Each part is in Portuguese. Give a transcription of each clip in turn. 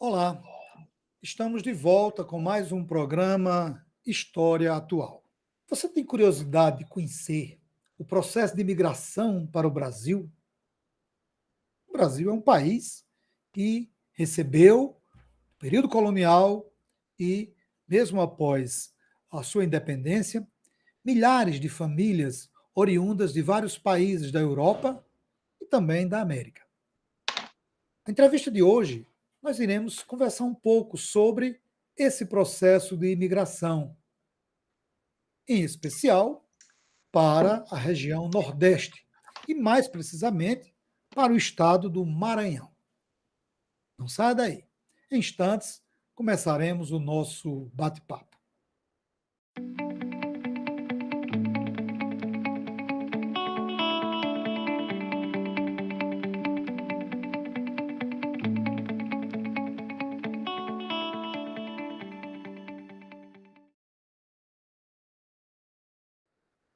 Olá, estamos de volta com mais um programa História Atual. Você tem curiosidade de conhecer o processo de imigração para o Brasil? O Brasil é um país que recebeu o período colonial e, mesmo após a sua independência, milhares de famílias oriundas de vários países da Europa e também da América. Na entrevista de hoje, nós iremos conversar um pouco sobre esse processo de imigração, em especial para a região Nordeste e, mais precisamente, para o estado do Maranhão. Não saia daí. Em instantes, começaremos o nosso bate-papo.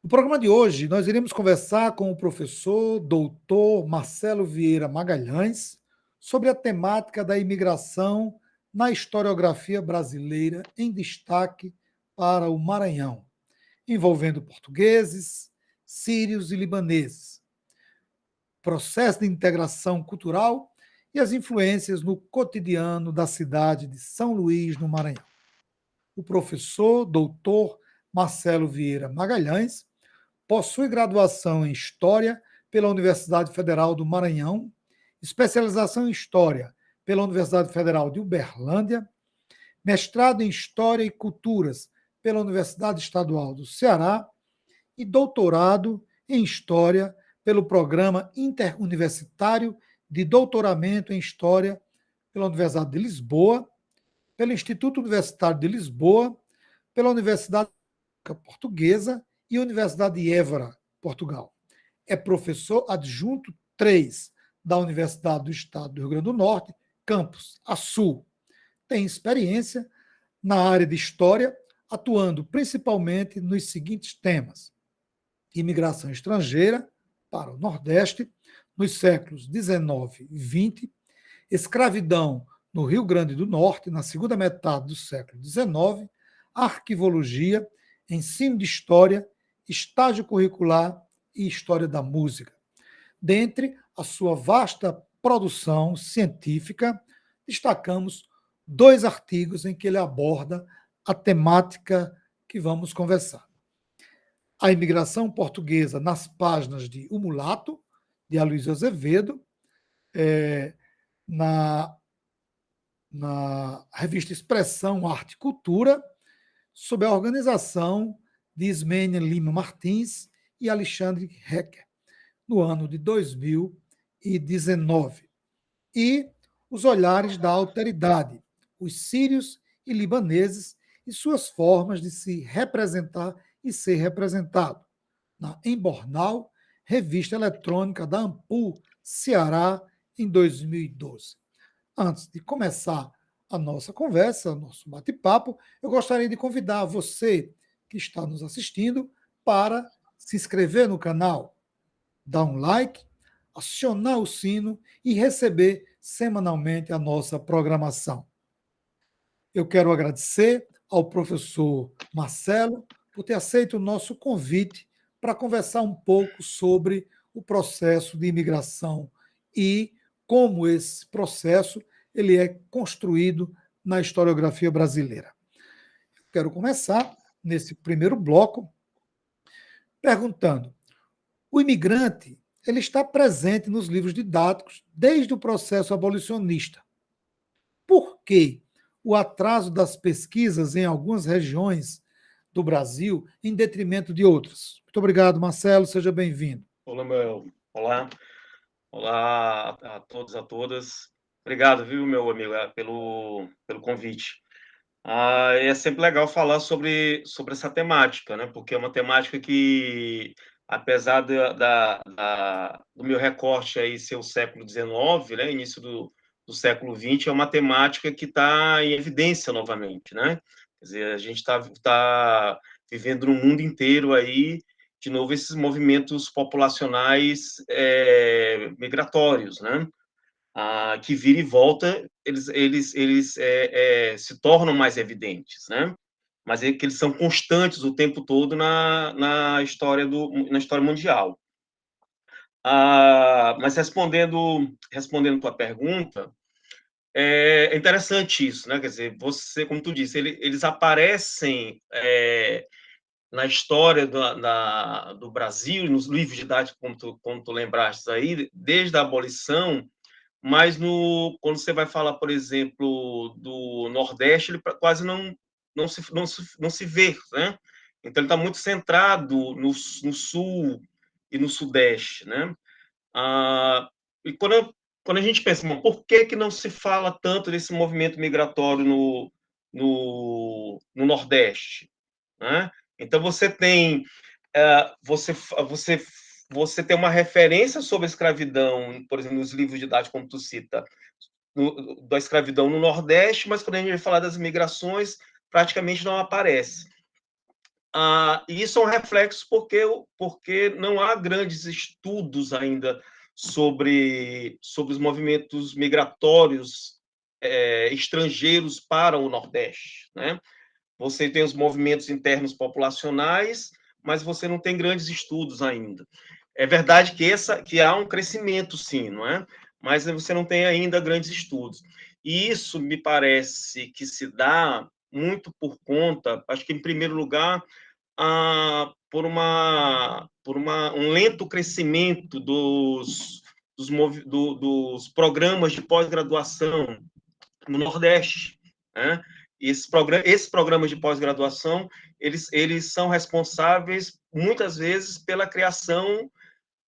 No programa de hoje, nós iremos conversar com o professor doutor Marcelo Vieira Magalhães sobre a temática da imigração na historiografia brasileira, em destaque para o Maranhão, envolvendo portugueses, sírios e libaneses, processo de integração cultural e as influências no cotidiano da cidade de São Luís, no Maranhão. O professor doutor Marcelo Vieira Magalhães possui graduação em História pela Universidade Federal do Maranhão, especialização em História pela Universidade Federal de Uberlândia, mestrado em História e Culturas pela Universidade Estadual do Ceará e doutorado em História pelo Programa Interuniversitário de Doutoramento em História pela Universidade de Lisboa, pelo Instituto Universitário de Lisboa, pela Universidade Portuguesa e Universidade de Évora, Portugal. É professor adjunto 3 da Universidade do Estado do Rio Grande do Norte, campus Açu. Tem experiência na área de História, atuando principalmente nos seguintes temas: imigração estrangeira para o Nordeste, nos séculos 19 e 20, escravidão no Rio Grande do Norte, na segunda metade do século 19, arquivologia, ensino de história, estágio curricular e história da música. Dentre a sua vasta produção científica, destacamos 2 artigos em que ele aborda a temática que vamos conversar: a imigração portuguesa nas páginas de O Mulato, de Aloysio Azevedo, na, na revista Expressão, Arte e Cultura, sob a organização de Ismênia Lima Martins e Alexandre Hecker, no ano de 2019. E Os Olhares da Alteridade, os sírios e libaneses e suas formas de se representar e ser representado, na Embornal, revista eletrônica da Ampul, Ceará, em 2012. Antes de começar a nossa conversa, nosso bate-papo, eu gostaria de convidar você que está nos assistindo para se inscrever no canal, dar um like, acionar o sino e receber semanalmente a nossa programação. Eu quero agradecer ao professor Marcelo por ter aceito o nosso convite para conversar um pouco sobre o processo de imigração e como esse processo ele é construído na historiografia brasileira. Quero começar nesse primeiro bloco perguntando: o imigrante ele está presente nos livros didáticos desde o processo abolicionista. Por que o atraso das pesquisas em algumas regiões do Brasil em detrimento de outras? Muito obrigado, Marcelo, seja bem-vindo. Olá, olá, olá a todos, a todas. Obrigado, viu, meu amigo, pelo convite. É sempre legal falar sobre essa temática, né? Porque é uma temática que, apesar do meu recorte aí ser o século XIX, né, início do século XX, é uma temática que está em evidência novamente, né? Quer dizer, a gente tá vivendo no mundo inteiro aí, de novo, esses movimentos populacionais migratórios, né? que vira e volta, eles se tornam mais evidentes, né? Mas é que eles são constantes o tempo todo na história mundial. Mas respondendo tua pergunta, é interessante isso, né? Quer dizer, você, como tu disse, eles aparecem na história do Brasil, nos livros didáticos, como tu lembraste aí, desde a abolição, mas quando você vai falar, por exemplo, do Nordeste, ele quase não se vê, né? Então, ele está muito centrado no Sul e no Sudeste, né? E quando a gente pensa, bom, por que não se fala tanto desse movimento migratório no Nordeste, né? Então, você tem uma referência sobre a escravidão, por exemplo, nos livros didáticos, como tu cita, da escravidão no Nordeste, mas quando a gente vai falar das migrações, praticamente não aparece. E isso é um reflexo porque não há grandes estudos ainda sobre os movimentos migratórios estrangeiros para o Nordeste, né? Você tem os movimentos internos populacionais, mas você não tem grandes estudos ainda. É verdade que há um crescimento, sim, não é? Mas você não tem ainda grandes estudos. E isso me parece que se dá muito por conta, acho que em primeiro lugar, por um lento crescimento dos programas de pós-graduação no Nordeste, né? Esses programas de pós-graduação, eles são responsáveis, muitas vezes, pela criação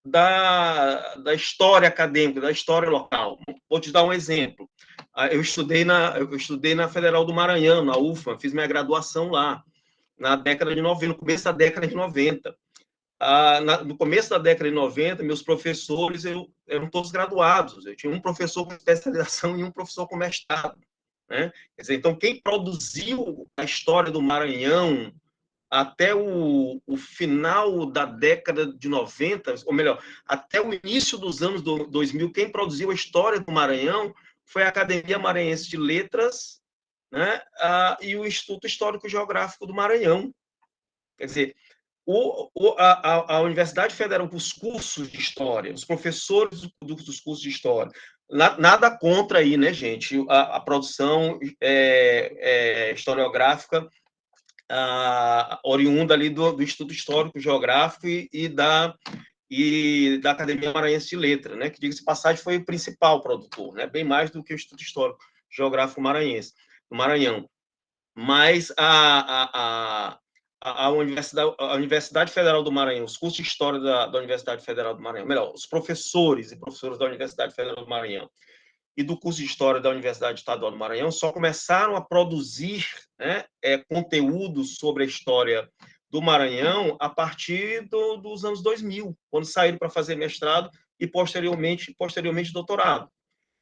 da história acadêmica, da história local. Vou te dar um exemplo. Eu estudei na Federal do Maranhão, na UFMA, fiz minha graduação lá, na década de 90, no começo da década de 90. No começo da década de 90, meus professores eram todos graduados. Eu tinha um professor com especialização e um professor com mestrado, né? Quer dizer, então, quem produziu a história do Maranhão até o final da década de 90, ou melhor, até o início dos anos 2000, quem produziu a história do Maranhão foi a Academia Maranhense de Letras, né? E o Instituto Histórico Geográfico do Maranhão. Quer dizer, a Universidade Federal, os cursos de História, os professores dos cursos de História, nada contra aí, né, gente, a produção historiográfica oriunda ali do Instituto Histórico Geográfico e da Academia Maranhense de Letras, né, que, diga-se de passagem, foi o principal produtor, né, bem mais do que o Instituto Histórico Geográfico Maranhense, do Maranhão. Mas a Universidade Federal do Maranhão, os cursos de História da Universidade Federal do Maranhão, melhor, os professores e professoras da Universidade Federal do Maranhão e do curso de História da Universidade Estadual do Maranhão só começaram a produzir, né, conteúdos sobre a história do Maranhão a partir dos anos 2000, quando saíram para fazer mestrado e posteriormente doutorado.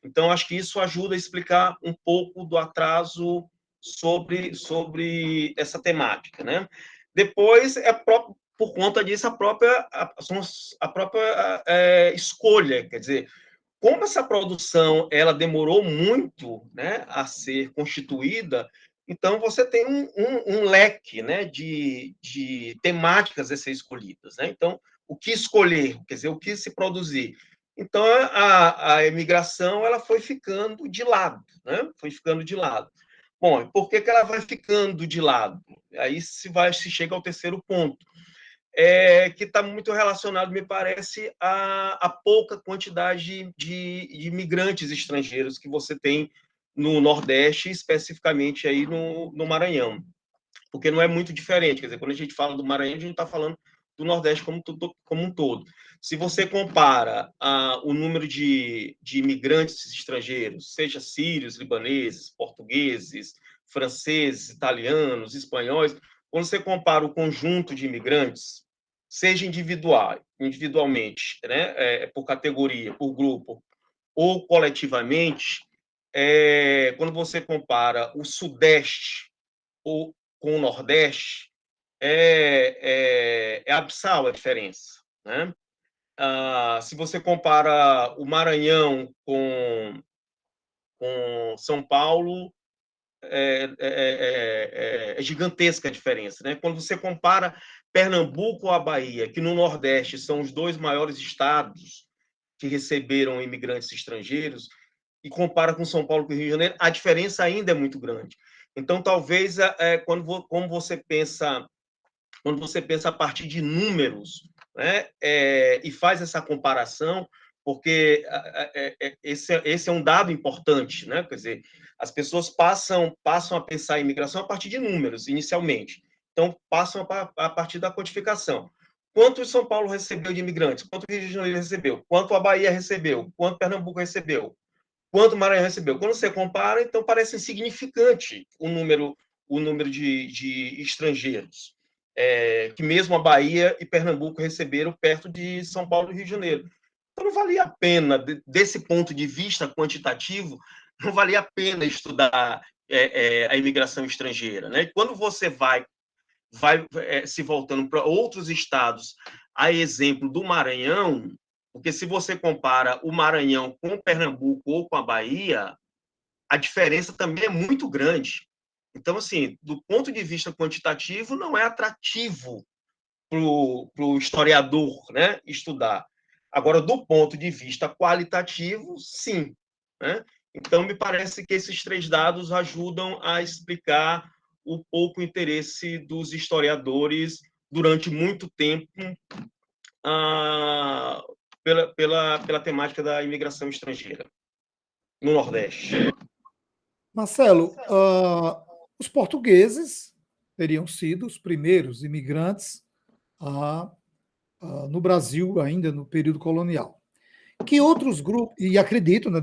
Então, acho que isso ajuda a explicar um pouco do atraso sobre essa temática, né? Depois, por conta disso, a própria escolha, quer dizer, como essa produção ela demorou muito, né, a ser constituída, então você tem um leque, né, de temáticas a ser escolhidas, né? Então, o que escolher, quer dizer, o que se produzir. Então, a imigração ela foi ficando de lado, né? Foi ficando de lado. Bom, por que ela vai ficando de lado? Aí se chega ao terceiro ponto, que está muito relacionado, me parece, a pouca quantidade de imigrantes estrangeiros que você tem no Nordeste, especificamente aí no Maranhão, porque não é muito diferente. Quer dizer, quando a gente fala do Maranhão, a gente está falando do Nordeste como um todo. Se você compara o número de imigrantes estrangeiros, seja sírios, libaneses, portugueses, franceses, italianos, espanhóis, quando você compara o conjunto de imigrantes, seja individualmente, né, por categoria, por grupo, ou coletivamente, quando você compara o Sudeste com o Nordeste, é abissal a diferença, né? se você compara o Maranhão com São Paulo, é gigantesca a diferença, né? Quando você compara Pernambuco à Bahia, que no Nordeste são os dois maiores estados que receberam imigrantes estrangeiros, e compara com São Paulo e Rio de Janeiro, a diferença ainda é muito grande. Então, talvez, quando você pensa a partir de números, né, e faz essa comparação, porque esse é um dado importante, né? Quer dizer, as pessoas passam a pensar em imigração a partir de números, inicialmente. Então, passam a partir da quantificação. Quanto São Paulo recebeu de imigrantes? Quanto o Rio de Janeiro recebeu? Quanto a Bahia recebeu? Quanto Pernambuco recebeu? Quanto o Maranhão recebeu? Quando você compara, então parece insignificante o número de estrangeiros, que mesmo a Bahia e Pernambuco receberam perto de São Paulo e Rio de Janeiro. Então não valia a pena, desse ponto de vista quantitativo, não valia a pena estudar a imigração estrangeira. Né? Quando você vai se voltando para outros estados, a exemplo do Maranhão, porque se você compara o Maranhão com Pernambuco ou com a Bahia, a diferença também é muito grande. Então, assim, do ponto de vista quantitativo, não é atrativo para o historiador, né, estudar. Agora, do ponto de vista qualitativo, sim. Né? Então, me parece que esses três dados ajudam a explicar o pouco interesse dos historiadores durante muito tempo ah, pela temática da imigração estrangeira no Nordeste. Marcelo, os portugueses teriam sido os primeiros imigrantes no Brasil, ainda no período colonial. Que outros grupos, e acredito, né,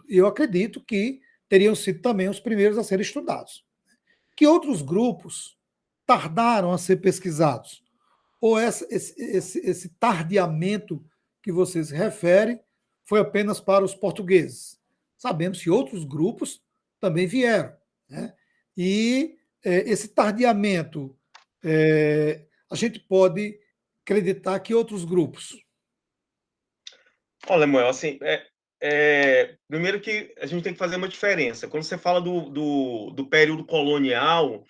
eu acredito que teriam sido também os primeiros a serem estudados. Que outros grupos tardaram a ser pesquisados? Ou esse tardiamento que você se refere foi apenas para os portugueses? Sabemos que outros grupos também vieram. Né? E esse tardiamento, a gente pode acreditar que outros grupos. Olha, Lemuel, assim, primeiro que a gente tem que fazer uma diferença. Quando você fala do período colonial,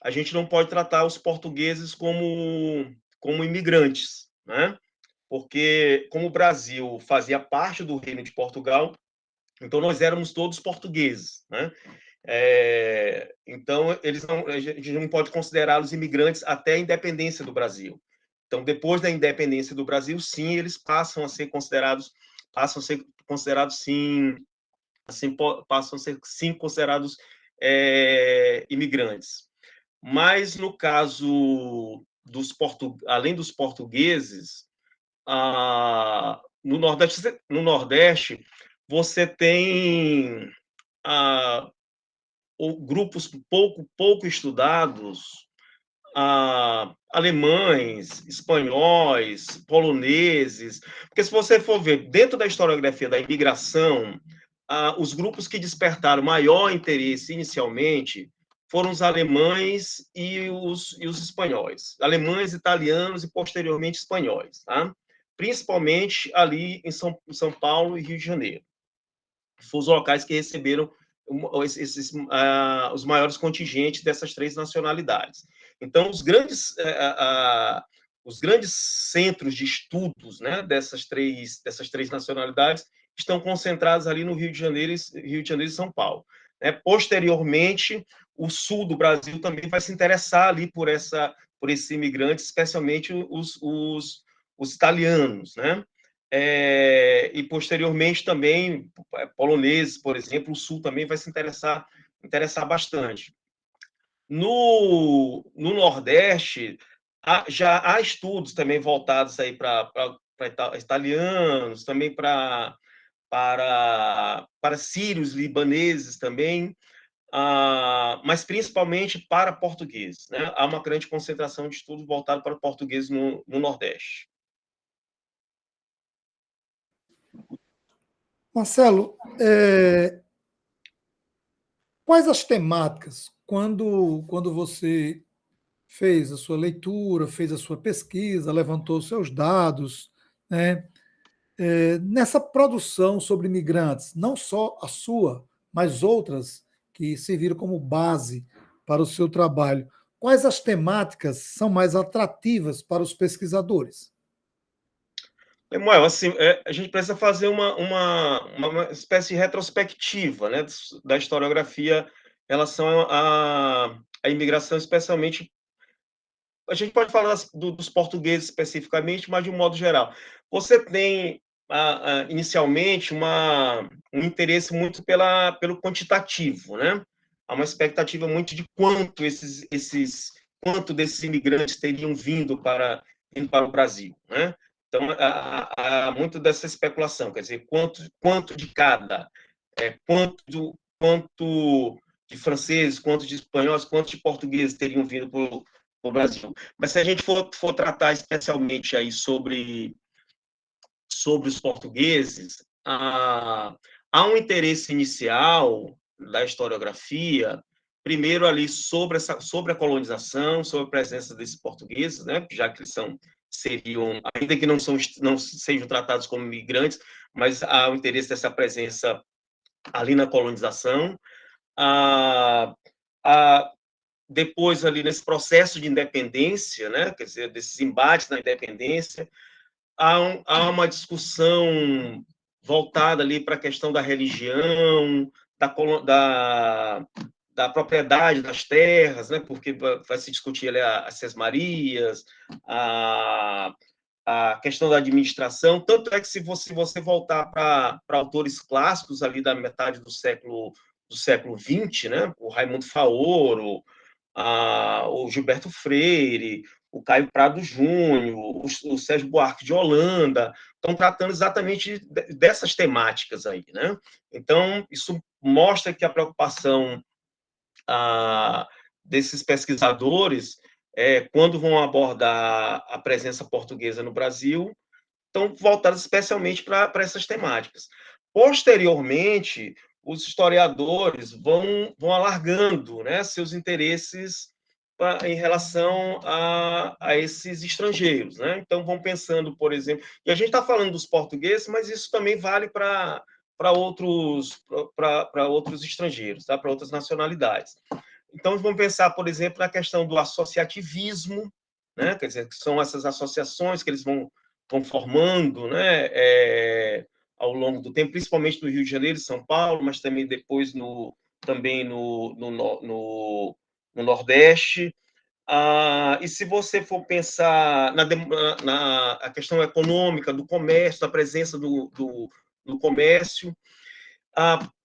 a gente não pode tratar os portugueses como imigrantes, né? Porque como o Brasil fazia parte do Reino de Portugal, então nós éramos todos portugueses, né? Então a gente não pode considerá-los imigrantes até a independência do Brasil. Então, depois da independência do Brasil, sim, eles passam a ser considerados, sim, assim, passam a ser sim considerados imigrantes. Mas no caso além dos portugueses, no Nordeste você tem grupos pouco estudados, alemães, espanhóis, poloneses, porque se você for ver dentro da historiografia da imigração, os grupos que despertaram maior interesse inicialmente foram os alemães e os espanhóis, alemães, italianos e posteriormente espanhóis, tá? Principalmente ali em São Paulo e Rio de Janeiro. Foram os locais que receberam os maiores contingentes dessas três nacionalidades. Então, os grandes centros de estudos, né, dessas três nacionalidades estão concentrados ali no Rio de Janeiro e São Paulo. Posteriormente, o sul do Brasil também vai se interessar ali por esses imigrantes, especialmente os italianos, né? E posteriormente também poloneses, por exemplo, o Sul também vai se interessar bastante. No Nordeste, já há estudos também voltados aí para italianos, também para sírios, libaneses também, mas principalmente para portugueses. Né? Há uma grande concentração de estudos voltados para portugueses no Nordeste. Marcelo, quais as temáticas, quando você fez a sua leitura, fez a sua pesquisa, levantou os seus dados, né? Nessa produção sobre imigrantes, não só a sua, mas outras que serviram como base para o seu trabalho, quais as temáticas são mais atrativas para os pesquisadores? Samuel, assim, a gente precisa fazer uma espécie de retrospectiva, né, da historiografia em relação à imigração, especialmente a gente pode falar dos portugueses especificamente, mas de um modo geral. Você tem, inicialmente, um interesse muito pelo quantitativo, né? Há uma expectativa muito de quanto desses imigrantes teriam vindo para o Brasil, né? Então, há muito dessa especulação, quer dizer, quanto de cada, quanto de franceses, quanto de espanhóis, quanto de portugueses teriam vindo para o Brasil. Mas se a gente for tratar especialmente aí sobre os portugueses, há um interesse inicial da historiografia, primeiro ali sobre a colonização, sobre a presença desses portugueses, né, já que eles seriam, ainda que não sejam tratados como migrantes, mas há o interesse dessa presença ali na colonização. A, a, Depois ali nesse processo de independência, né, quer dizer, desses embates na independência, há uma discussão voltada ali para a questão da religião, da, da propriedade das terras, né, porque vai se discutir ali as sesmarias, a, a questão da administração, tanto é que se você voltar para autores clássicos ali da metade do século XX, né, o Raimundo Faoro, o Gilberto Freire, o Caio Prado Júnior, o Sérgio Buarque de Holanda, estão tratando exatamente dessas temáticas aí, né? Então, isso mostra que a preocupação desses pesquisadores, quando vão abordar a presença portuguesa no Brasil, estão voltados especialmente para essas temáticas. Posteriormente, os historiadores vão alargando, né, seus interesses em relação a esses estrangeiros, né? Então, vão pensando, por exemplo, e a gente está falando dos portugueses, mas isso também vale para outros estrangeiros, tá? Para outras nacionalidades. Então, vamos pensar, por exemplo, na questão do associativismo, né? Quer dizer, que são essas associações que eles vão formando, né? Ao longo do tempo, principalmente no Rio de Janeiro, São Paulo, mas também depois também no Nordeste. E se você for pensar na questão econômica, do comércio, da presença do comércio,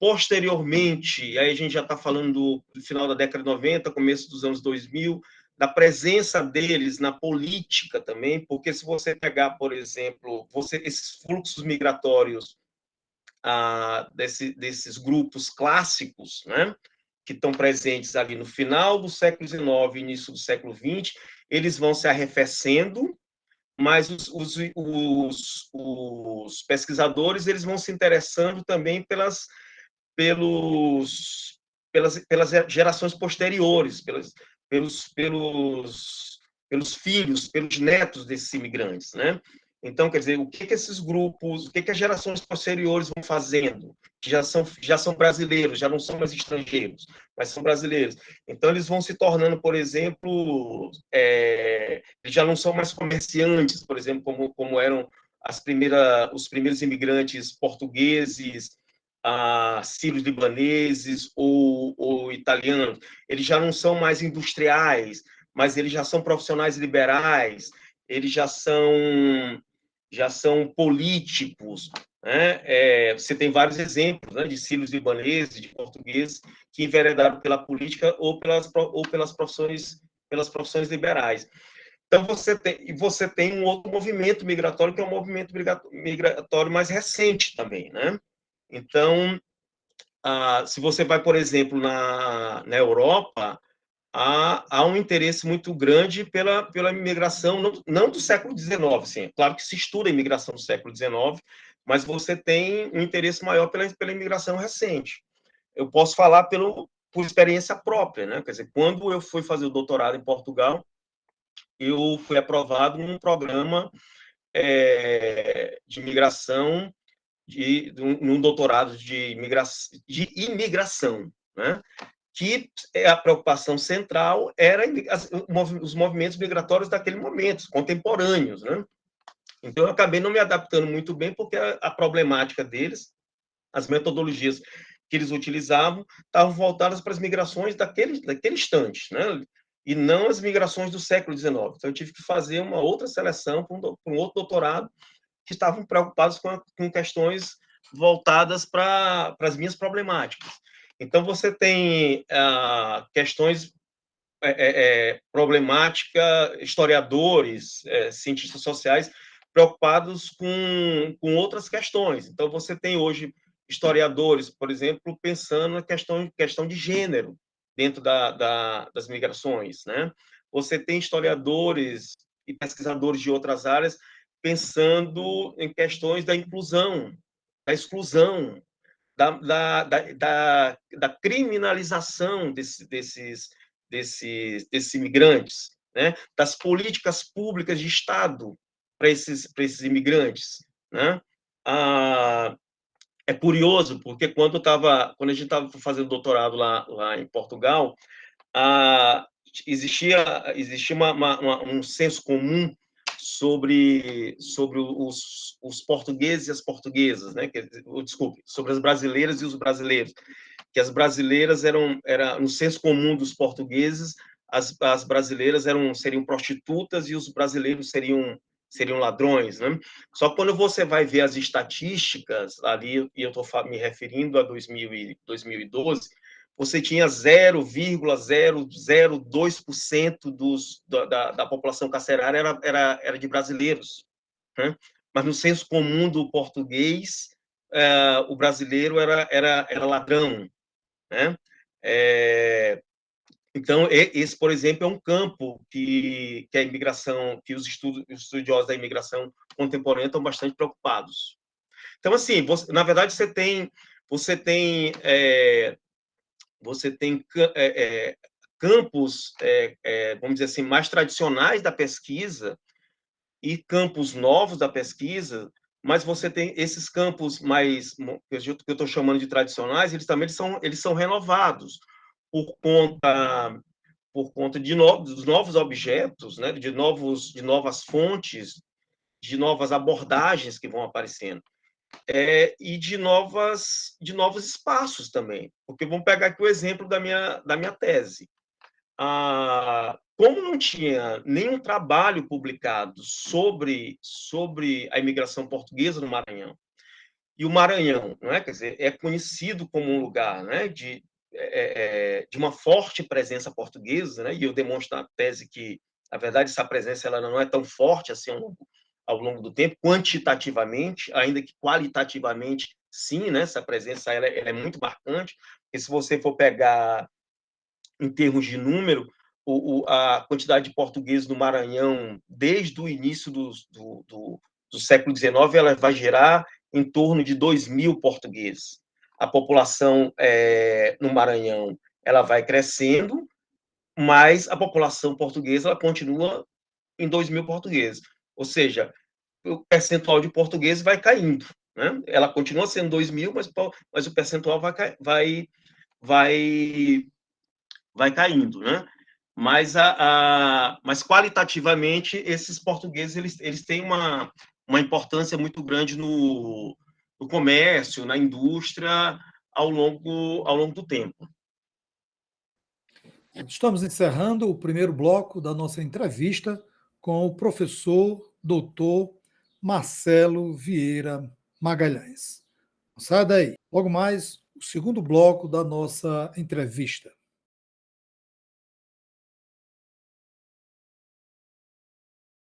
posteriormente, aí a gente já está falando do final da década de 90, começo dos anos 2000, da presença deles na política também, porque se você pegar, por exemplo, esses fluxos migratórios desses grupos clássicos, né, que estão presentes ali no final do século XIX, início do século XX, eles vão se arrefecendo, mas os pesquisadores eles vão se interessando também pelas gerações posteriores, pelos filhos, pelos netos desses imigrantes, né? Então, quer dizer, o que esses grupos, o que as gerações posteriores vão fazendo, que já são brasileiros, já não são mais estrangeiros, mas são brasileiros. Então, eles vão se tornando, por exemplo, eles já não são mais comerciantes, por exemplo, como eram os primeiros imigrantes portugueses, sírios libaneses ou italianos. Eles já não são mais industriais, mas eles já são profissionais liberais, eles já são políticos, né? Você tem vários exemplos, né, de sírios libaneses, de portugueses que enveredaram pela política ou pelas profissões liberais. Então, você tem um outro movimento migratório, que é um movimento migratório mais recente também, né? Então, se você vai, por exemplo, na Europa, há um interesse muito grande pela imigração, não do século XIX, sim. É claro que se estuda a imigração do século XIX, mas você tem um interesse maior pela imigração recente. Eu posso falar por experiência própria, né? Quer dizer, quando eu fui fazer o doutorado em Portugal, eu fui aprovado num programa de imigração, num doutorado de imigração, né? Que a preocupação central era os movimentos migratórios daquele momento, contemporâneos, né? Então, eu acabei não me adaptando muito bem, porque a problemática deles, as metodologias que eles utilizavam, estavam voltadas para as migrações daquele instante, né? E não as migrações do século XIX. Então, eu tive que fazer uma outra seleção para um outro doutorado, que estavam preocupados com questões voltadas para as minhas problemáticas. Então, você tem questões problemática, historiadores, cientistas sociais preocupados com outras questões. Então, você tem hoje historiadores, por exemplo, pensando na questão de gênero dentro das migrações, né? Você tem historiadores e pesquisadores de outras áreas pensando em questões da inclusão, da exclusão, da criminalização desses imigrantes, né? Das políticas públicas de Estado para esses imigrantes, né? É curioso, porque quando a gente estava fazendo doutorado lá em Portugal, existia um senso comum sobre os portugueses e as portuguesas, né? Desculpe, sobre as brasileiras e os brasileiros, que as brasileiras era no senso comum dos portugueses, as brasileiras seriam prostitutas e os brasileiros seriam ladrões, né? Só que quando você vai ver as estatísticas ali, e eu estou me referindo a 2012, você tinha 0,002% da população carcerária era de brasileiros, né? Mas no senso comum do português, o brasileiro era ladrão, né? Então, esse, por exemplo, é um campo que a imigração, que os estudiosos da imigração contemporânea estão bastante preocupados. Então, assim, na verdade, você tem campos, vamos dizer assim, mais tradicionais da pesquisa e campos novos da pesquisa, mas você tem esses campos mais, que eu estou chamando de tradicionais, eles também são renovados por conta dos novos objetos, né, de novas fontes, de novas abordagens que vão aparecendo. E de novos espaços também. Porque vamos pegar aqui o exemplo da minha tese. Como não tinha nenhum trabalho publicado sobre a imigração portuguesa no Maranhão, e o Maranhão, não é? Quer dizer, é conhecido como um lugar, né, de uma forte presença portuguesa, né? E eu demonstro na tese que, na verdade, essa presença ela não é tão forte assim ao longo do tempo, quantitativamente, ainda que qualitativamente, sim, né? Essa presença ela é muito marcante, porque se você for pegar em termos de número, a quantidade de portugueses no Maranhão, desde o início do século XIX, ela vai gerar em torno de 2.000 portugueses. A população no Maranhão ela vai crescendo, mas a população portuguesa ela continua em 2.000 portugueses. Ou seja, o percentual de portugueses vai caindo, né? Ela continua sendo 2.000, mas o percentual vai caindo, né? Mas qualitativamente esses portugueses eles têm uma importância muito grande no comércio, na indústria ao longo do tempo. Estamos encerrando o primeiro bloco da nossa entrevista com o professor doutor Marcelo Vieira Magalhães. Não sai daí. Logo mais, o segundo bloco da nossa entrevista.